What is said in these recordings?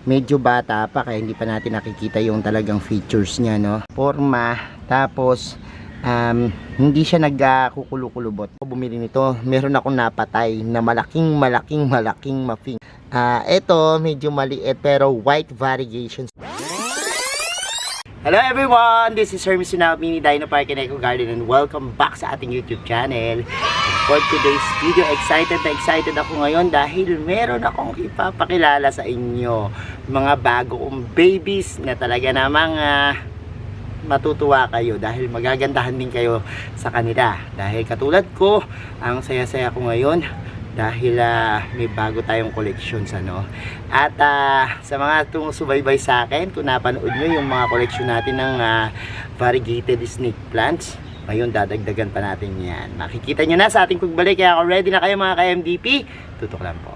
medyo bata pa kaya hindi pa natin nakikita yung talagang features niya, no? Forma, tapos hindi siya nagkukulo-kulubot. Bumili nito, meron akong napatay na malaking mafing. Ito medyo maliit pero white variegations. Hello everyone, this is Hermes Sinao, Mini Dino Park and Eco Garden, and welcome back sa ating YouTube channel. For today's video, excited ako ngayon dahil meron akong ipapakilala sa inyo. Mga bago kong babies na talaga namang matutuwa kayo dahil magagandahan din kayo sa kanila. Dahil katulad ko, ang saya-saya ko ngayon dahil may bago tayong collections, ano. At sa mga sumusubaybay sa akin, kung napanood nyo yung mga collection natin ng variegated snake plants, ngayon dadagdagan pa natin yan. Makikita nyo na sa ating pagbalik, kaya kung ready na kayo mga ka-MDP, tutok lang po.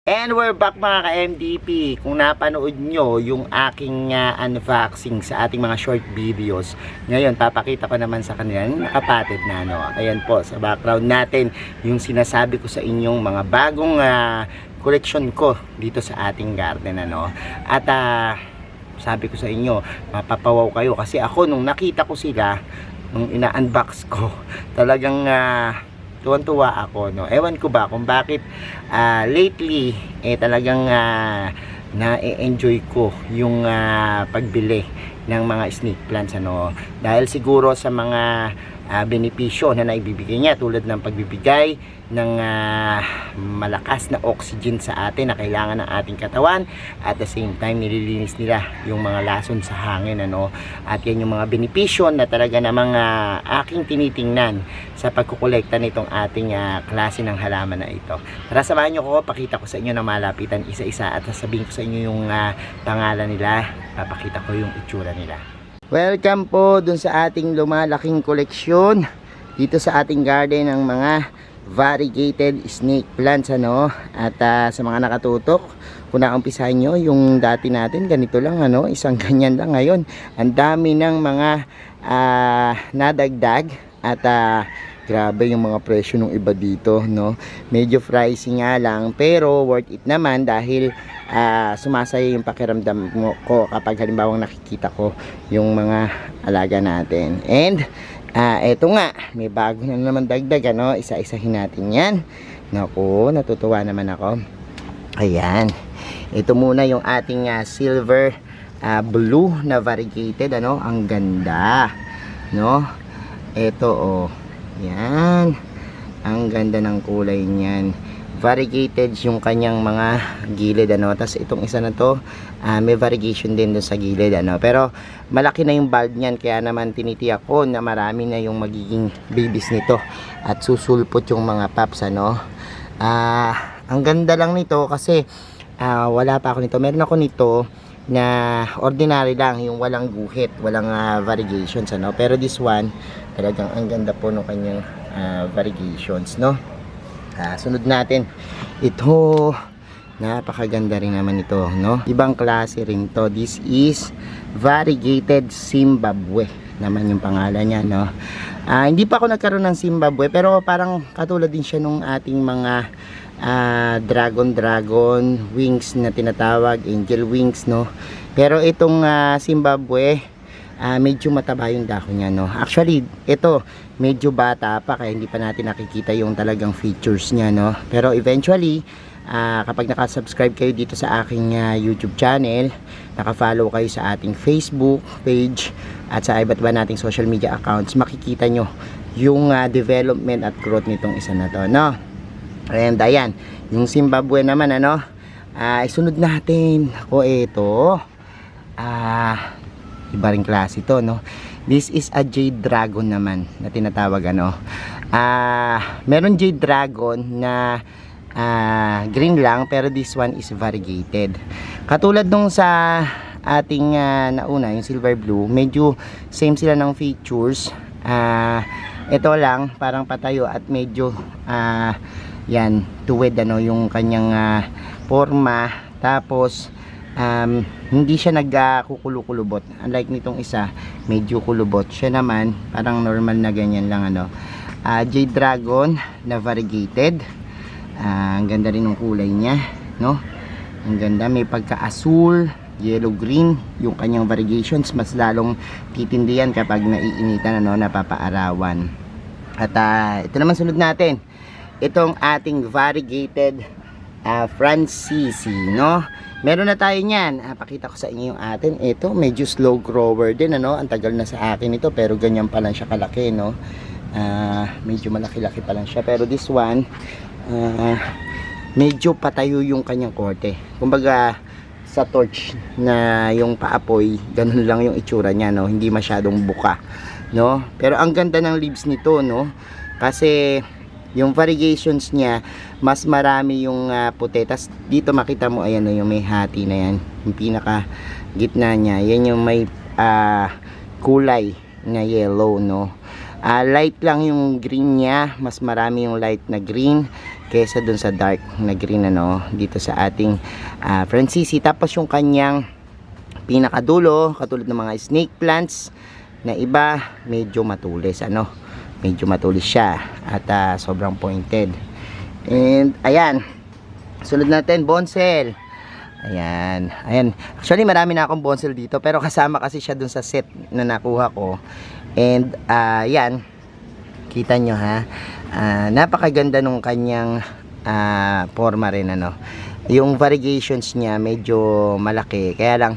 And we're back mga ka-MDP. Kung napanood nyo yung aking unboxing sa ating mga short videos, ngayon papakita ko naman sa kanila nakapatid na, no? Ayan po sa background natin yung sinasabi ko sa inyong mga bagong collection ko dito sa ating garden, ano? At sabi ko sa inyo, mapapawaw kayo kasi ako nung nakita ko sila, nung ina-unbox ko, talagang tuwan-tuwa ako, no? Ewan ko ba kung bakit lately talagang na-enjoy ko yung pagbili ng mga snake plants, ano? Dahil siguro sa mga benepisyo na naibibigay niya, tulad ng pagbibigay ng malakas na oxygen sa atin na kailangan ng ating katawan, at the same time nililinis nila yung mga lason sa hangin, ano. At yan yung mga benepisyo na talaga namang aking tinitingnan sa pagkukolekta nitong ating klase ng halaman na ito. Tara, samahan nyo ko, pakita ko sa inyo na malapitan isa-isa at sasabihin ko sa inyo yung pangalan nila, papakita ko yung itsura nila. Welcome po dun sa ating lumalaking koleksyon dito sa ating garden ng mga variegated snake plants, ano. At sa mga nakatutok, kung naumpisahan nyo yung dati natin, ganito lang, ano, isang ganyan lang. Ngayon ang dami ng mga nadagdag at grabe yung mga presyo ng iba dito, no. Medyo pricey nga lang pero worth it naman dahil sumasaya yung pakiramdam ko kapag halimbawa nakikita ko yung mga alaga natin. And eto nga, may bago na naman dagdag, ano. Isa-isahin natin yan. Naku, natutuwa naman ako. Ayan, ito muna yung ating silver blue na variegated, ano. Ang ganda, no. Ito, oh, yan, ang ganda ng kulay niyan. Variegated yung kanyang mga gilid, ano. Tapos itong isa na to, may variegation din dun sa gilid, ano. Pero malaki na yung bulb niyan, kaya naman tinitiyak ko na marami na yung magiging babies nito at susulpot yung mga pups, ano. Ang ganda lang nito kasi wala pa ako nito. Meron ako nito na ordinary lang, yung walang guhit, walang variegations, ano. Pero this one talagang ang ganda po ng kanyang variegations, no. Sunod natin ito, napakaganda rin naman ito, no. Ibang klase rin to. This is variegated Zimbabwe naman yung pangalan niya, no. Hindi pa ako nagkaroon ng Zimbabwe pero parang katulad din siya nung ating mga dragon wings na tinatawag, angel wings, no. Pero itong Zimbabwe, medyo mataba yung dahon niya, no. Actually ito medyo bata pa kaya hindi pa natin nakikita yung talagang features niya, no. Pero eventually kapag nakasubscribe kayo dito sa aking YouTube channel, nakafollow kayo sa ating Facebook page at sa iba't iba nating social media accounts, makikita nyo yung development at growth nitong isa na to, no. And ayan, yung Zimbabwe naman, ano. Isunod natin ako, ito iba ring klase to, no. This is a jade dragon naman na tinatawag, ano. Meron jade dragon na green lang pero this one is variegated. Katulad nung sa ating nauna, yung silver blue, medyo same sila ng features. Ito lang parang patayo at medyo yan, tuwid, ano, yung kanyang forma. Tapos hindi siya nagkukulubot. Unlike nitong isa, medyo kulubot. Siya naman, parang normal na ganyan lang ano. Jade Dragon na variegated. Ang ganda rin ng kulay niya, no? Ang ganda, may pagka-asul, yellow-green, yung kanyang variegations, mas lalong titindi yan kapag naiinitan, ano, napapaarawan. At ito naman sunod natin, itong ating variegated Francisi, no? Meron na tayo niyan. Pakita ko sa inyo yung atin. Ito, medyo slow grower din, ano? Ang tagal na sa akin ito, pero ganyan pa lang siya kalaki, no? Medyo malaki-laki pa lang siya. Pero this one, medyo patayo yung kanyang korte. Kumbaga sa torch na yung paapoy, ganun lang yung itsura niya, no? Hindi masyadong buka, no? Pero ang ganda ng leaves nito, no? Kasi yung variegations niya, mas marami yung puti. Tas dito makita mo, ayan, no, yung may hati na yan, yung pinaka gitna niya, yan yung may kulay na yellow, no? Light lang yung green niya, mas marami yung light na green kesa dun sa dark na green, ano, dito sa ating Francisi. Tapos yung kanyang pinakadulo, katulad ng mga snake plants na iba, medyo matulis, ano, medyo matulis siya at sobrang pointed. And ayan, sunod natin, bonsel. Ayan, ayan. Actually marami na akong bonsel dito, pero kasama kasi siya dun sa set na nakuha ko. And yan, kita nyo ha, napakaganda nung kanyang forma rin, ano. Yung variegations niya medyo malaki, kaya lang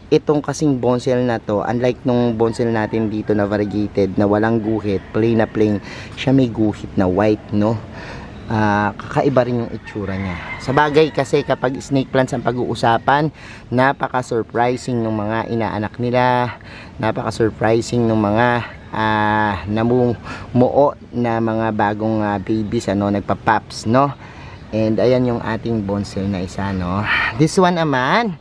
itong kasing bonsel na to, unlike nung bonsel natin dito na variegated na walang guhit, plain na plain, siya may guhit na white, no. Kakaiba rin yung itsura niya. Sa bagay kasi kapag snake plants ang pag-uusapan, napaka-surprising ng mga inaanak nila, napaka-surprising ng mga namumuo na mga bagong babies, ano, nagpa-pops, no. And ayan yung ating bonsel na isa, no. This one naman,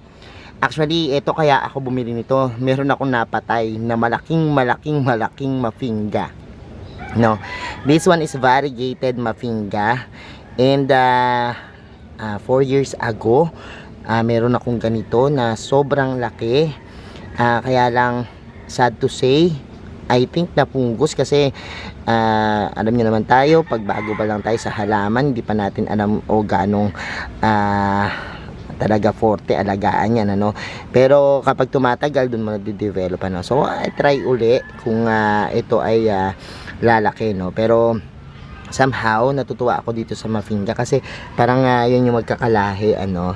actually ito kaya ako bumili nito, meron akong napatay na malaking mafinga, no. This one is variegated mafinga. And 4 years ago, meron akong ganito na sobrang laki. Kaya lang, sad to say, I think napunggos kasi alam niyo naman tayo, pag bago pa lang tayo sa halaman, hindi pa natin alam o ganong talaga forte alagaan yan, ano. Pero kapag tumatagal, dun mo nade-develop, ano. So I try uli kung ito ay lalaki, no. Pero somehow natutuwa ako dito sa mafinga kasi parang yun yung magkakalahi, ano.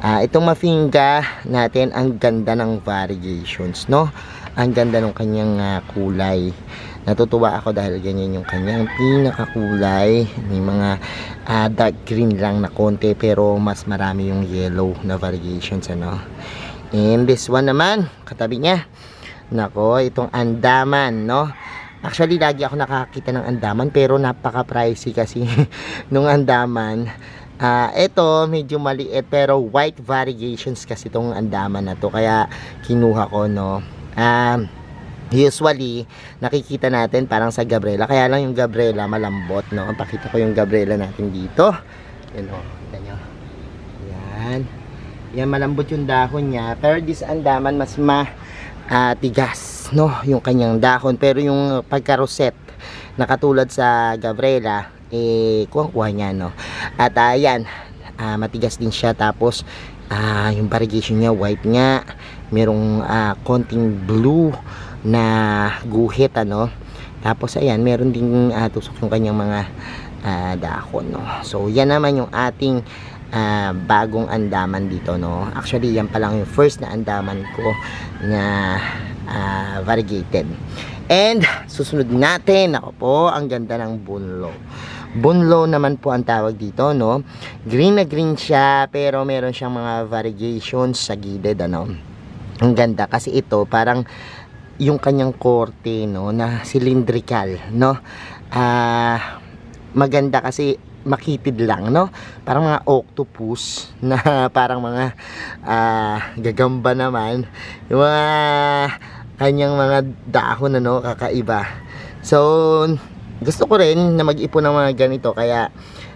Itong mafinga natin, ang ganda ng variegations, no. Ang ganda ng kanyang kulay. Natutuwa ako dahil ganyan yung kanyang pinakakulay. May mga dark green lang na konti, pero mas marami yung yellow na variations, ano. And this one naman, katabi niya, nako, itong andaman, no. Actually lagi ako nakakita ng andaman, pero napaka pricey kasi nung andaman. Ito medyo maliit, pero white variegations kasi itong andaman na to, kaya kinuha ko, no. Usually nakikita natin parang sa Gabriela, kaya lang yung Gabriela malambot, no. Pakita ko yung Gabriela natin dito. Yan, oh, kita nyo. Yan. Yan, malambot yung dahon niya, pero this andaman mas tigas, no, yung kanyang dahon. Pero yung pagka-roset na katulad sa Gabriela, kuha niya, no. At yan, matigas din siya. Tapos yung variegation niya white nga, merong konting blue na guhit, ano. Tapos ayan, meron ding tusok yung kanyang mga dahon, no. So yan naman yung ating bagong andaman dito, no. Actually yan pa lang yung first na andaman ko na variegated. And susunod natin, ako po, ang ganda ng bunlo. Bunlo naman po ang tawag dito, no. Green na green siya, pero meron siyang mga variegations sa gilid, ano. Ang ganda kasi ito parang yung kanyang korte, no, na cylindrical, no. Maganda kasi makitid lang, no. Parang mga octopus na parang mga gagamba naman. Yung mga kanyang mga dahon, ano, kakaiba. So gusto ko rin na mag-ipon ng mga ganito, kaya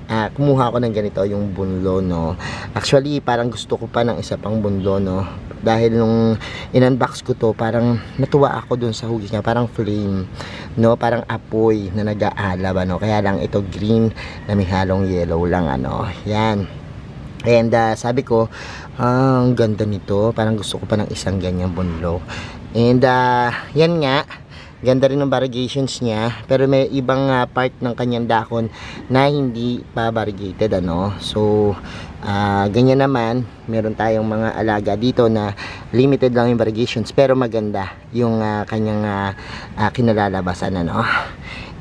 kumuha ako ng ganito, yung bunlo, no. Actually, parang gusto ko pa ng isa pang bunlo, no. Dahil nung in-unbox ko to, parang natuwa ako dun sa hugis niya, parang flame, no, parang apoy na nag-aalab, ano. Kaya lang ito green na may halong yellow lang, ano. Yan. And sabi ko, ang ganda nito, parang gusto ko pa ng isang ganyang bunlo. And yan nga, ganda rin ng variegations niya, pero may ibang part ng kanyang dahon na hindi pa variegated, ano. So ganyan naman, meron tayong mga alaga dito na limited lang yung variegations, pero maganda yung kanyang kinalalabasan, ano.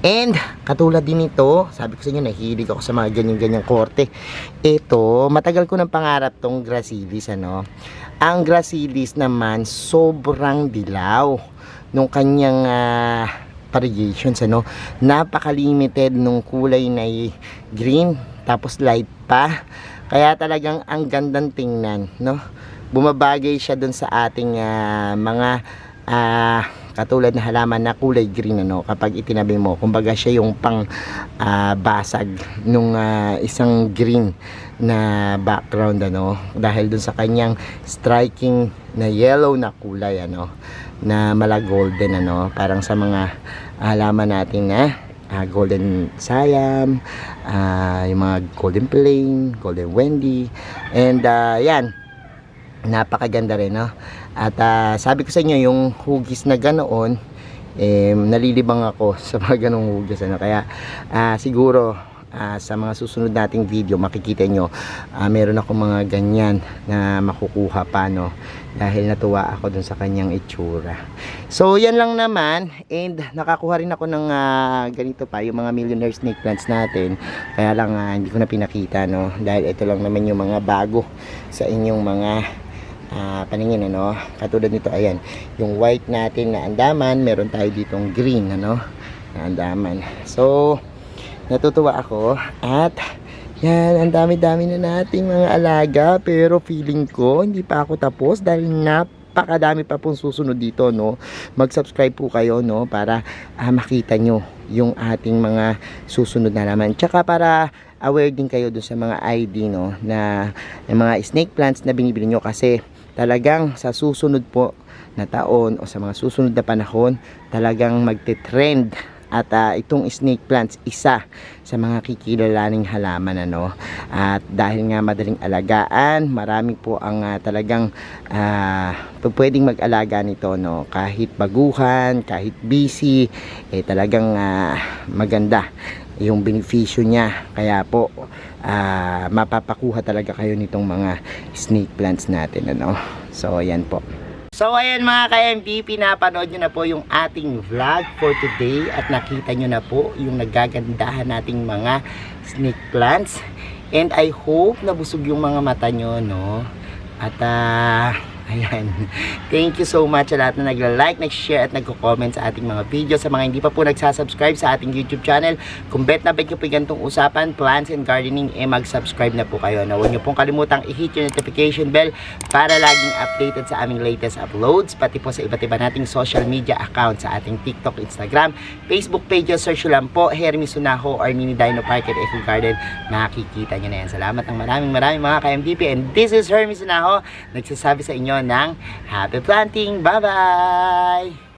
And katulad din ito, sabi ko sa inyo, nahilig ako sa mga ganyan-ganyang korte. Ito, matagal ko ng pangarap tong Gracilis, ano. Ang Gracilis naman sobrang dilaw nung kanyang variations, ano. Napaka-limited nung kulay na green, tapos light pa. Kaya talagang ang gandang tingnan, no. Bumabagay siya dun sa ating mga katulad na halaman na kulay green, ano, kapag itinabi mo. Kumbaga siya yung pang basag nung isang green na background, ano, dahil dun sa kanyang striking na yellow na kulay, ano, na mala golden, ano, parang sa mga halaman natin na golden Siam, yung mga golden plain, golden Wendy, and yan, napakaganda rin, no. At sabi ko sa inyo, yung hugis na ganoon, nalilibang ako sa mga ganong hugis, ano. Kaya siguro sa mga susunod nating video makikita nyo, meron ako mga ganyan na makukuha pa, no, dahil natuwa ako dun sa kanyang itsura. So yan lang naman, and nakakuha rin ako ng ganito pa, yung mga millionaire snake plants natin. Kaya lang hindi ko na pinakita, no, dahil ito lang naman yung mga bago sa inyong mga paningin, ano. Katulad nito, ayan, yung white natin na andaman, meron tayo ditong green, ano, na andaman. So natutuwa ako, at yan, ang dami-dami na nating mga alaga, pero feeling ko hindi pa ako tapos dahil napakadami pa pong susunod dito, no. Mag-subscribe po kayo, no, para makita nyo yung ating mga susunod na naman, tsaka para aware din kayo dun sa mga ID, no, na mga snake plants na binibili nyo, kasi talagang sa susunod po na taon o sa mga susunod na panahon, talagang magte-trend. At itong snake plants, isa sa mga kikilalaning halaman, ano. At dahil nga madaling alagaan, marami po ang talagang pwedeng mag-alaga nito, no. Kahit baguhan, kahit busy, talagang maganda yung benepisyo niya. Kaya po mapapakuha talaga kayo nitong mga snake plants natin, ano. So ayan po. So ayan mga ka-MVP, napanood nyo na po yung ating vlog for today, at nakita nyo na po yung nagagandahan nating mga snake plants, and I hope nabusog yung mga mata nyo, no. At ayan, thank you so much sa lahat na nagla-like, nag-share at nagko-comment sa ating mga video. Sa mga hindi pa po nagsasubscribe sa ating YouTube channel, kung bet na bet nyo po gantong usapan, plants and gardening, mag-subscribe na po kayo. Huwag nyo pong kalimutang i-hit yung notification bell para laging updated sa aming latest uploads, pati po sa iba't iba nating social media account, sa ating TikTok, Instagram, Facebook pages. Search lang po Hermy Sunaho or Mini Dino Park at Eco Garden, makikita nyo na yan. Salamat ng maraming mga ka-MVP, and this is Hermy Sunaho, nagsasabi sa inyo ng happy planting. Bye bye.